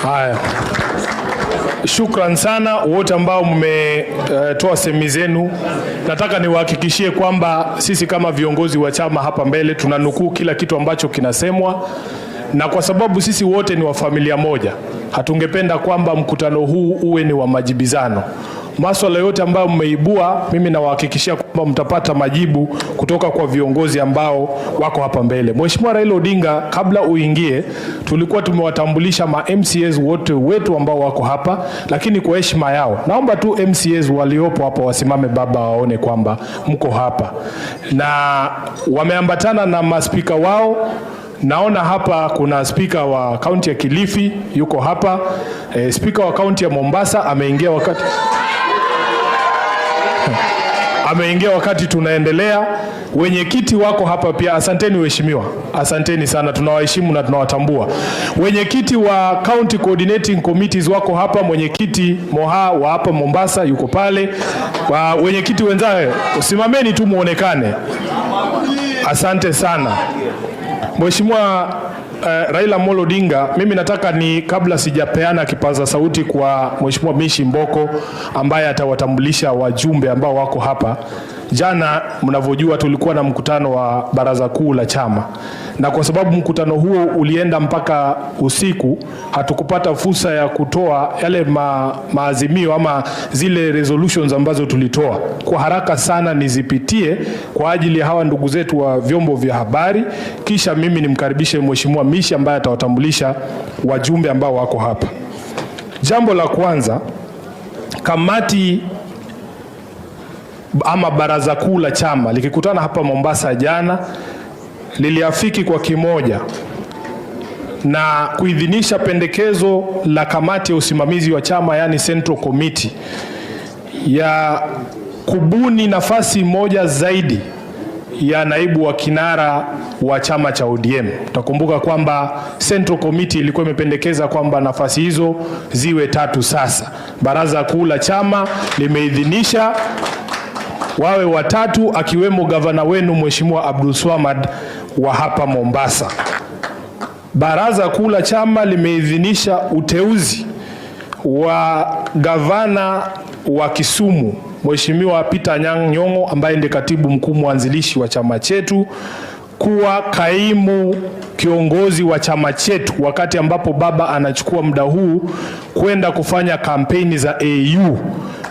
Haya. Shukran sana wote ambao mmetoa semi zenu. Nataka niwahakikishie kwamba sisi kama viongozi wa chama hapa mbele tunanukuu kila kitu ambacho kinasemwa, na kwa sababu sisi wote ni wa familia moja, hatungependa kwamba mkutano huu uwe ni wa majibizano. Masuala yote ambayo mmeibua, mimi nawahakikishia kwamba mtapata majibu kutoka kwa viongozi ambao wako hapa mbele. Mheshimiwa Raila Odinga, kabla uingie, tulikuwa tumewatambulisha ma MCAs wote wetu ambao wako hapa, lakini kwa heshima yao naomba tu MCAs waliopo hapa wasimame baba, waone kwamba mko hapa, na wameambatana na maspika wao. Naona hapa kuna spika wa kaunti ya Kilifi yuko hapa, spika wa kaunti ya Mombasa ameingia wakati tunaendelea. Wenyekiti wako hapa pia, asanteni waheshimiwa, asanteni sana, tunawaheshimu na tunawatambua. Wenyekiti wa county coordinating committees wako hapa, mwenyekiti Moha wa hapa Mombasa yuko pale. Wenyekiti wenzao usimameni tu muonekane. Asante sana. Mheshimiwa Raila Amolo Odinga, mimi nataka kabla sijapeana kipaza sauti kwa Mheshimiwa Mishi Mboko ambaye atawatambulisha wajumbe ambao wako hapa. Jana mnavyojua tulikuwa na mkutano wa baraza kuu la chama, na kwa sababu mkutano huo ulienda mpaka usiku, hatukupata fursa ya kutoa yale maazimio ama zile resolutions ambazo tulitoa. Kwa haraka sana nizipitie kwa ajili ya hawa ndugu zetu wa vyombo vya habari, kisha mimi nimkaribishe Mheshimiwa Mishi ambaye atawatambulisha wajumbe ambao wako hapa. Jambo la kwanza, kamati ama baraza kuu la chama likikutana hapa Mombasa jana, liliafiki kwa kimoja na kuidhinisha pendekezo la kamati ya usimamizi wa chama, yani Central Committee, ya kubuni nafasi moja zaidi ya naibu wa kinara wa chama cha ODM. Utakumbuka kwamba Central Committee ilikuwa imependekeza kwamba nafasi hizo ziwe 3 sasa. Baraza kuu la chama limeidhinisha wawe 3, akiwemo gavana wenu Mheshimiwa Abdul Swamad wa hapa Mombasa. Baraza kuu la chama limeidhinisha uteuzi wa gavana wa Kisumu Mheshimiwa Peter Nyong'o ambaye ndiye katibu mkuu mwanzilishi wa chama chetu kuwa kaimu kiongozi wa chama chetu, wakati ambapo baba anachukua muda huu kwenda kufanya kampeni za AU.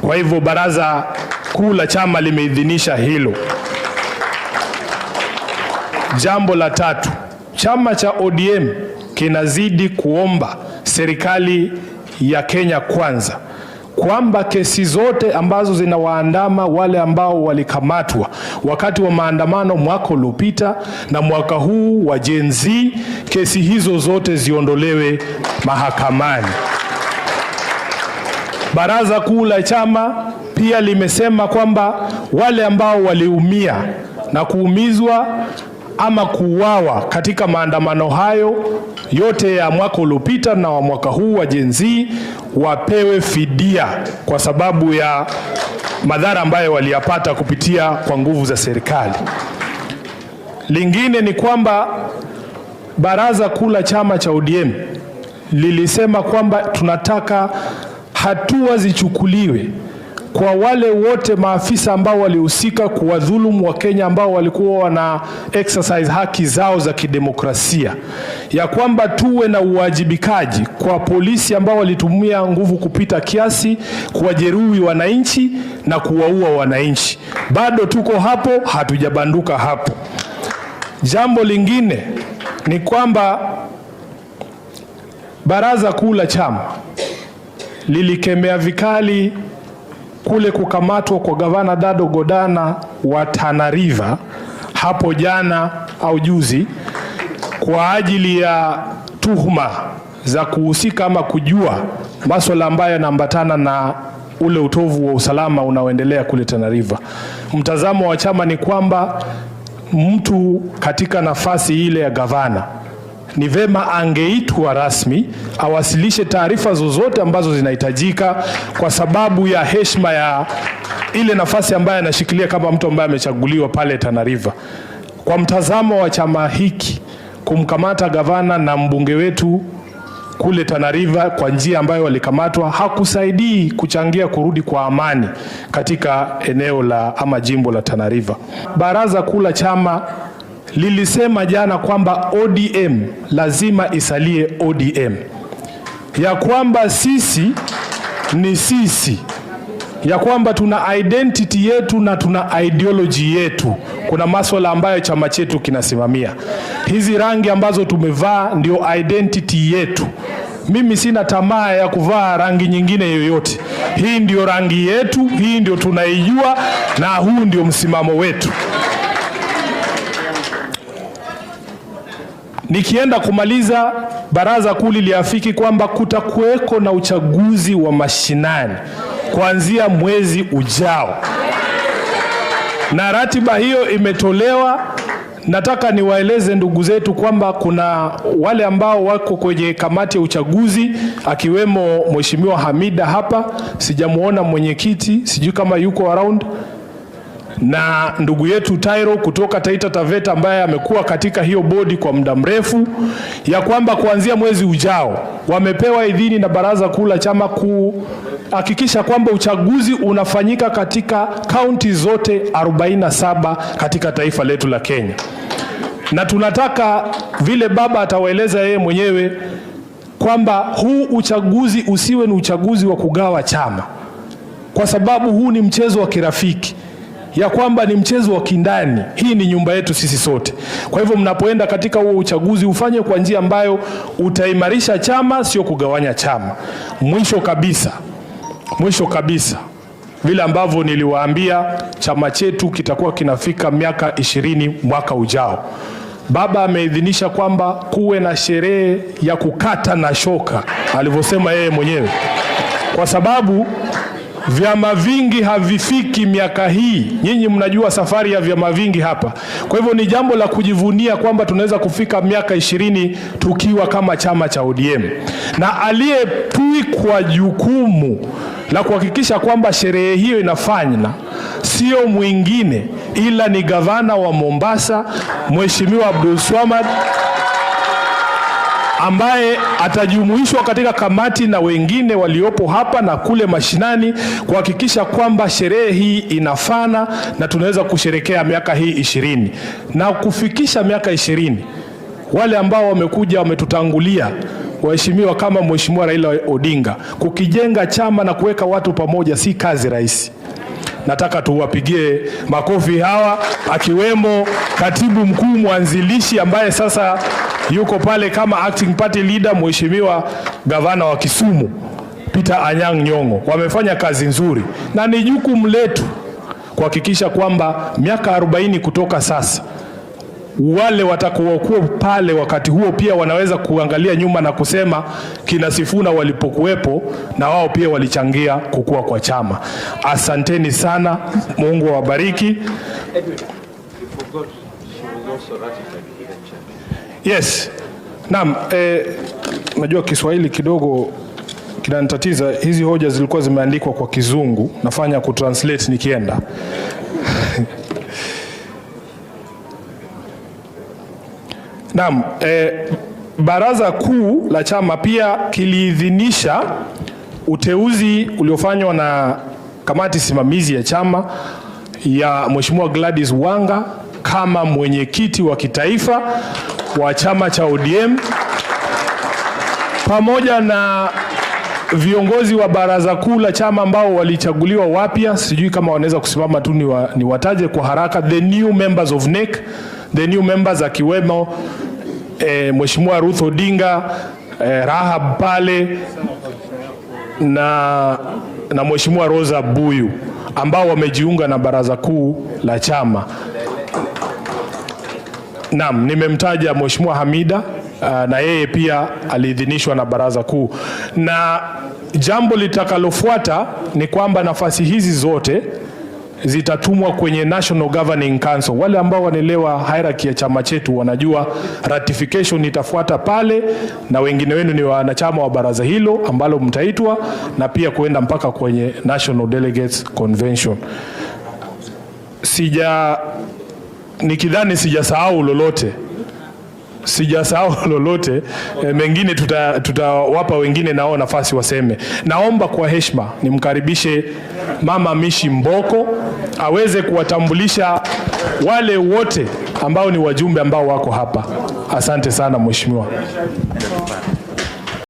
Kwa hivyo baraza kuu la chama limeidhinisha hilo. Jambo la 3, chama cha ODM kinazidi kuomba serikali ya Kenya Kwanza kwamba kesi zote ambazo zinawaandama wale ambao walikamatwa wakati wa maandamano mwaka uliopita na mwaka huu wa Gen Z, kesi hizo zote ziondolewe mahakamani. Baraza kuu la chama pia limesema kwamba wale ambao waliumia na kuumizwa ama kuuawa katika maandamano hayo yote ya mwaka uliopita na wa mwaka huu wa Gen Z wapewe fidia kwa sababu ya madhara ambayo waliyapata kupitia kwa nguvu za serikali. Lingine ni kwamba baraza kuu la chama cha ODM lilisema kwamba tunataka hatua zichukuliwe kwa wale wote maafisa ambao walihusika kuwadhulumu wa Kenya ambao walikuwa wana exercise haki zao za kidemokrasia, ya kwamba tuwe na uwajibikaji kwa polisi ambao walitumia nguvu kupita kiasi kuwajeruhi wananchi na kuwaua wananchi. Bado tuko hapo, hatujabanduka hapo. Jambo lingine ni kwamba baraza kuu la chama lilikemea vikali kule kukamatwa kwa gavana Dado Godana wa Tana River hapo jana au juzi kwa ajili ya tuhuma za kuhusika ama kujua masuala ambayo yanaambatana na ule utovu wa usalama unaoendelea kule Tana River. Mtazamo wa chama ni kwamba mtu katika nafasi ile ya gavana ni vema angeitwa rasmi awasilishe taarifa zozote ambazo zinahitajika kwa sababu ya heshima ya ile nafasi ambayo anashikilia kama mtu ambaye amechaguliwa pale Tana River. Kwa mtazamo wa chama hiki, kumkamata gavana na mbunge wetu kule Tana River kwa njia ambayo walikamatwa hakusaidii kuchangia kurudi kwa amani katika eneo la ama jimbo la Tana River. Baraza kuu la chama lilisema jana kwamba ODM lazima isalie ODM, ya kwamba sisi ni sisi, ya kwamba tuna identity yetu na tuna ideology yetu. Kuna masuala ambayo chama chetu kinasimamia. Hizi rangi ambazo tumevaa ndio identity yetu. Mimi sina tamaa ya kuvaa rangi nyingine yoyote. Hii ndio rangi yetu, hii ndio tunaijua, na huu ndio msimamo wetu. Nikienda kumaliza, baraza kuu liliafiki kwamba kutakuweko na uchaguzi wa mashinani kuanzia mwezi ujao, na ratiba hiyo imetolewa. Nataka niwaeleze ndugu zetu kwamba kuna wale ambao wako kwenye kamati ya uchaguzi, akiwemo Mheshimiwa Hamida hapa, sijamuona mwenyekiti, sijui kama yuko around, na ndugu yetu Tairo kutoka Taita Taveta ambaye amekuwa katika hiyo bodi kwa muda mrefu, ya kwamba kuanzia mwezi ujao wamepewa idhini na baraza kuu la chama kuhakikisha kwamba uchaguzi unafanyika katika kaunti zote 47 katika taifa letu la Kenya. Na tunataka vile baba atawaeleza yeye mwenyewe kwamba huu uchaguzi usiwe ni uchaguzi wa kugawa chama, kwa sababu huu ni mchezo wa kirafiki, ya kwamba ni mchezo wa kindani. Hii ni nyumba yetu sisi sote. Kwa hivyo mnapoenda katika huo uchaguzi ufanye kwa njia ambayo utaimarisha chama, sio kugawanya chama. Mwisho kabisa, vile ambavyo niliwaambia, chama chetu kitakuwa kinafika miaka 20 mwaka ujao. Baba ameidhinisha kwamba kuwe na sherehe ya kukata na shoka, alivyosema yeye mwenyewe, kwa sababu vyama vingi havifiki miaka hii. Nyinyi mnajua safari ya vyama vingi hapa. Kwa hivyo ni jambo la kujivunia kwamba tunaweza kufika miaka 20 tukiwa kama chama cha ODM. Na aliyetwikwa jukumu la kuhakikisha kwamba sherehe hiyo inafanywa sio mwingine ila ni gavana wa Mombasa, Mheshimiwa Abdul Swamad, ambaye atajumuishwa katika kamati na wengine waliopo hapa na kule mashinani kuhakikisha kwamba sherehe hii inafana na tunaweza kusherekea miaka hii 20. Na kufikisha miaka 20, wale ambao wamekuja wametutangulia, waheshimiwa kama Mheshimiwa Raila Odinga, kukijenga chama na kuweka watu pamoja si kazi rahisi. Nataka tuwapigie makofi hawa, akiwemo katibu mkuu mwanzilishi ambaye sasa yuko pale kama acting party leader, Mheshimiwa gavana wa Kisumu Peter Anyang' Nyong'o. Wamefanya kazi nzuri na ni jukumu letu kuhakikisha kwamba miaka 40 kutoka sasa, wale watakuwa pale wakati huo pia wanaweza kuangalia nyuma na kusema kina Sifuna walipokuwepo na wao pia walichangia kukua kwa chama. Asanteni sana, Mungu awabariki. Yes. Naam, najua Kiswahili kidogo kinanitatiza. Hizi hoja zilikuwa zimeandikwa kwa Kizungu, nafanya kutranslate nikienda. Naam, baraza kuu la chama pia kiliidhinisha uteuzi uliofanywa na kamati simamizi ya chama ya Mheshimiwa Gladys Wanga kama mwenyekiti wa kitaifa wa chama cha ODM, pamoja na viongozi wa baraza kuu la chama ambao walichaguliwa wapya. Sijui kama wanaweza kusimama tu ni wataje kwa haraka. The new members of NEC, the new members akiwemo Mheshimiwa Ruto Odinga, Rahab pale na Mheshimiwa Rosa Buyu ambao wamejiunga na baraza kuu la chama. Naam, nimemtaja Mheshimiwa Hamida na yeye pia aliidhinishwa na baraza kuu. Na jambo litakalofuata ni kwamba nafasi hizi zote zitatumwa kwenye National Governing Council. Wale ambao wanaelewa hierarchy ya chama chetu wanajua ratification itafuata pale, na wengine wenu ni wanachama wa baraza hilo ambalo mtaitwa, na pia kuenda mpaka kwenye National Delegates Convention. Nikidhani sijasahau lolote, sijasahau lolote. Mengine tutawapa wengine nao nafasi waseme. Naomba kwa heshima nimkaribishe Mama Mishi Mboko aweze kuwatambulisha wale wote ambao ni wajumbe ambao wako hapa. Asante sana mheshimiwa.